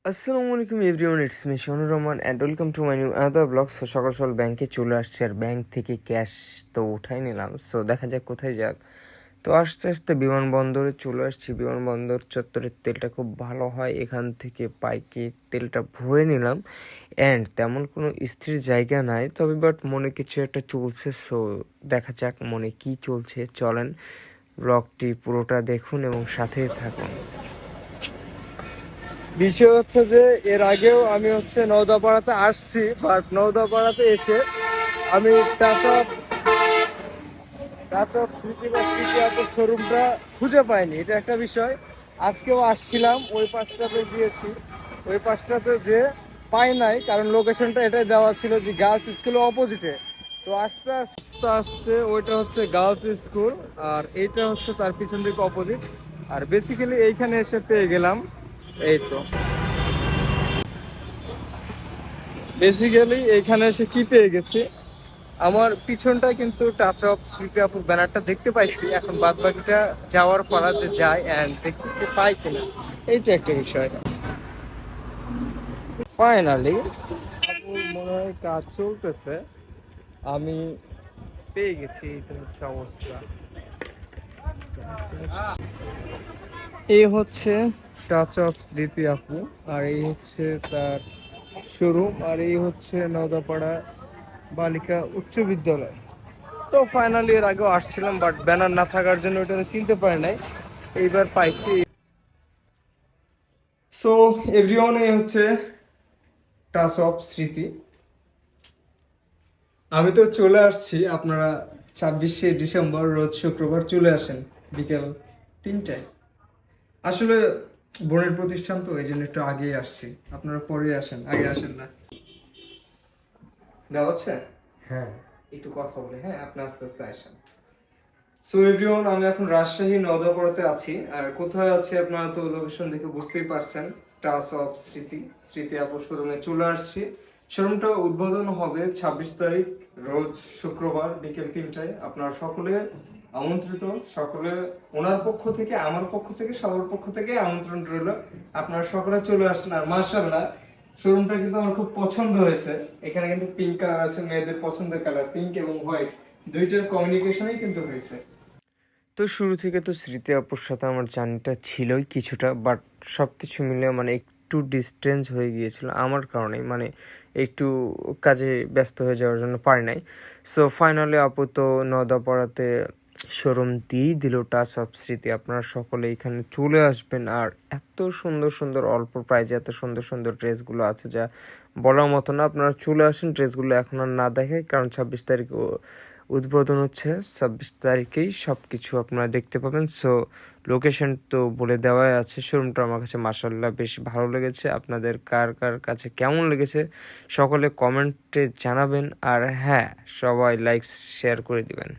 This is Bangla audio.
আসসালামু আলাইকুম everyone, it's me Shanur Rahman and welcome to my new another blog. So সকাল সকাল ব্যাংকে চলে আসছে, আর ব্যাংক থেকে ক্যাশ তো উঠাই নিলাম। সো দেখা যাক কোথায় যাক। তো আস্তে আস্তে বিমানবন্দরে চলে আসছি। বিমানবন্দর চত্বরের তেলটা খুব ভালো হয়, এখান থেকে পাইকে তেলটা ভরে নিলাম। অ্যান্ড তেমন কোনো স্থির জায়গা নাই, তবে বাট মনে কিছু একটা চলছে। সো দেখা যাক মনে কি চলছে। চলেন ব্লগটি পুরোটা দেখুন এবং সাথেই থাকুন। বিষয় হচ্ছে যে এর আগেও আমি নওদাপাড়াতে আসছি, বাট নওদাপাড়াতে এসে আমি টাচ অফ স্মৃতি বা স্মৃতি আর্টের শোরুমটা খুঁজে পাইনি, এটা একটা বিষয়। আজকেও আসছিলাম, ওই পাশটাতে গিয়েছি, ওই পাশটাতে যে পাই নাই, কারণ লোকেশনটা এটাই দেওয়া ছিল যে গার্লস স্কুলের অপোজিটে। তো আস্তে আস্তে আস্তে ওইটা হচ্ছে গার্লস স্কুল, আর এইটা হচ্ছে তার পিছন দিকে অপোজিট। আর বেসিক্যালি এইখানে এসে পেয়ে গেলাম, এই তো এইখানে এসে কি পেয়ে গেছি। আমার পিছনটা কিন্তু টাচ অফ স্মৃতি আপুর ব্যানারটা দেখতে পাইছি, এখন বাদ বাকিটা যাওয়ার পালা যে যায় অ্যান্ড দেখি যে পাই কিনা, এইটা একটা বিষয়। ফাইনালি আপুর মনে হয় কাজ চলতেছে, আমি পেয়ে গেছি, এইটা হচ্ছে অবস্থা। এই হচ্ছে টাচ অফ স্মৃতি আপু, আর এই হচ্ছে তার শোরুম, আর এই হচ্ছে নওদাপাড়া বালিকা উচ্চ বিদ্যালয়। তো ফাইনালি এর আগেও আসছিলাম, বাট ব্যানার না থাকার জন্য ওটা চিনতে পারি নাই, এইবার পাইছি। সো এভরিওয়ান, এই হচ্ছে টাচ অফ স্মৃতি। আমি তো চলে আসছি, আপনারা 26শে ডিসেম্বর রোজ শুক্রবার চলে আসেন বিকেল 3টায়। আসলে বোনের প্রতিষ্ঠান তো, এই জন্য একটু আগেই আসছি। আপনারা পরে আসেন, আগে আসেন না। দেওয়া হচ্ছে? হ্যাঁ, একটু কথা বলে, হ্যাঁ আপনি আস্তে আস্তে আসেন। সো এভরিওয়ান, আমি এখন রাজশাহী নওদাপাড়াতে আছি। আর কোথায় আছি আপনারা তো লোকেশন দেখে বুঝতেই পারছেন। টাচ অফ স্মৃতি, স্মৃতি আপুর শোরুমে চলে আসছি। শোরুমটা উদ্বোধন হবে 26 তারিখ রোজ শুক্রবার বিকেল 3টায়। আপনারা সকলে আমন্ত্রিত, সকলে ওনার পক্ষ থেকে, আমার পক্ষ থেকে, সবার পক্ষ থেকে আমন্ত্রণ রইল। আপনারা সকলে চলে আসেন। আর মাশাআল্লাহ, শোরুমটা কিন্তু আমার খুব পছন্দ হয়েছে। এখানে কিন্তু পিঙ্ক কালার আছে, মেয়েদের পছন্দের কালার, পিঙ্ক এবং হোয়াইট, দুইটার কমিউনিকেশনই কিন্তু হয়েছে। তো শুরু থেকে তো স্মৃতি আপুর সাথে আমার জার্নিটা ছিলই কিছুটা, বাট সব কিছু মিলে মানে একটু ডিস্টেন্স হয়ে গিয়েছিল আমার কারণেই, মানে একটু কাজে ব্যস্ত হয়ে যাওয়ার জন্য পারি নাই। সো ফাইনালি আপু তো নদাপাড়াতে শোরুম দিয়েই দিল টাচ অফ স্মৃতি। আপনারা সকলে এখানে চলে আসবেন, আর এত সুন্দর সুন্দর অল্প প্রাইজে এত সুন্দর সুন্দর ড্রেসগুলো আছে যা বলার মতো না। আপনারা চলে আসেন, ড্রেসগুলো এখন আর না দেখে, কারণ 26 তারিখ উদ্বোধন হচ্ছে। 26 তারিখেই সব কিছু আপনারা দেখতে পাবেন। সো লোকেশন তো বলে দেওয়াই আছে। শোরুমটা আমার কাছে মাশাআল্লাহ বেশ ভালো লেগেছে। আপনাদের কার কার কাছে কেমন লেগেছে সকলে কমেন্টে জানাবেন, আর হ্যাঁ, সবাই লাইক শেয়ার করে দিবেন।